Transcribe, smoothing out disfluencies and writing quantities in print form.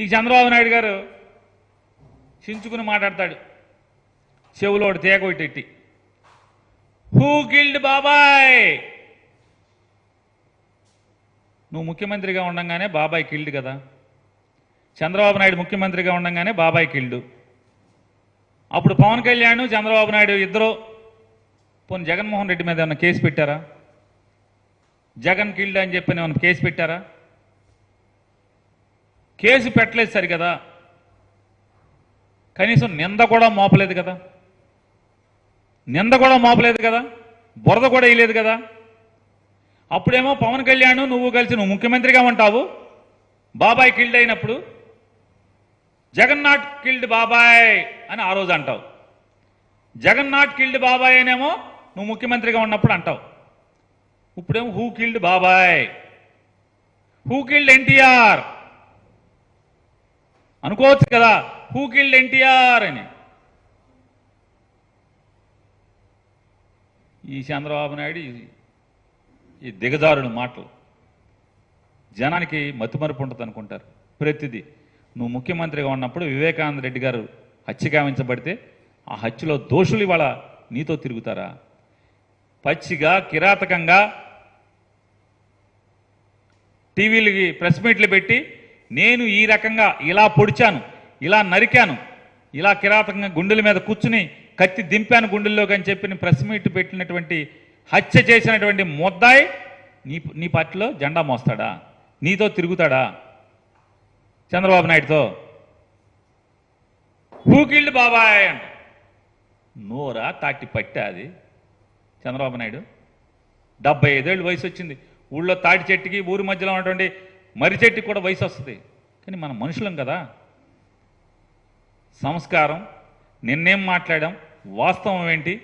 ఈ చంద్రబాబు నాయుడు గారు చించుకుని మాట్లాడతాడు, చెవులో తేగొట్టి, హూ కిల్డ్ బాబాయ్? నువ్వు ముఖ్యమంత్రిగా ఉండంగానే బాబాయ్ కిల్డ్ కదా, చంద్రబాబు నాయుడు ముఖ్యమంత్రిగా ఉండంగానే బాబాయ్ కిల్డ్. అప్పుడు పవన్ కళ్యాణ్ చంద్రబాబు నాయుడు ఇద్దరు పోనీ జగన్మోహన్ రెడ్డి మీద ఏమన్నా కేసు పెట్టారా? జగన్ కిల్డ్ అని చెప్పి ఏమన్నా కేసు పెట్టారా? కేసు పెట్టలేదు సరి కదా, కనీసం నింద కూడా మోపలేదు కదా, బురద కూడా వేయలేదు కదా. అప్పుడేమో పవన్ కళ్యాణ్ నువ్వు కలిసి నువ్వు ముఖ్యమంత్రిగా ఉంటావు, బాబాయ్ కిల్డ్ అయినప్పుడు జగన్ నాట్ కిల్డ్ బాబాయ్ అని ఆ రోజు అంటావు. జగన్ నాట్ కిల్డ్ బాబాయ్ అనేమో నువ్వు ముఖ్యమంత్రిగా ఉన్నప్పుడు అంటావు. ఇప్పుడేమో హూ కిల్డ్ బాబాయ్, హూ కిల్డ్ ఎన్టీఆర్ అనుకోవచ్చు కదా, హూ కిల్డ్ ఎన్టీఆర్ అని. ఈ చంద్రబాబు నాయుడు ఈ దిగజారుడు మాటలు జనానికి మతిమరుపు ఉంటుంది అనుకుంటారు. ప్రతిదీ నువ్వు ముఖ్యమంత్రిగా ఉన్నప్పుడు వివేకానంద రెడ్డి గారు హత్య గావించబడితే ఆ హత్యలో దోషులు ఇవాళ నీతో తిరుగుతారా? పచ్చిగా కిరాతకంగా టీవీలకి ప్రెస్ మీట్లు పెట్టి నేను ఈ రకంగా ఇలా పొడిచాను, ఇలా నరికాను, ఇలా కిరాతకంగా గుండెల మీద కూర్చుని కత్తి దింపాను గుండెల్లోకి అని చెప్పి ప్రెస్ మీట్ పెట్టినటువంటి హత్య చేసినటువంటి ముద్దాయి నీ పార్టీలో జెండా మోస్తాడా? నీతో తిరుగుతాడా? చంద్రబాబు నాయుడుతో హూ కిల్డ్ బాబాయ్ అంట. నోరా తాటి పట్టా అది? చంద్రబాబు నాయుడు 75 ఏళ్ళు వయసు వచ్చింది. ఊళ్ళో తాటి చెట్టుకి ఊరి మధ్యలో ఉన్నటువంటి మర్రి చెట్టుకి కూడా వయసు వస్తుంది. కానీ మనం మనుషులం కదా. సంస్కారం, నిన్నేం మాట్లాడాం, వాస్తవం ఏంటి,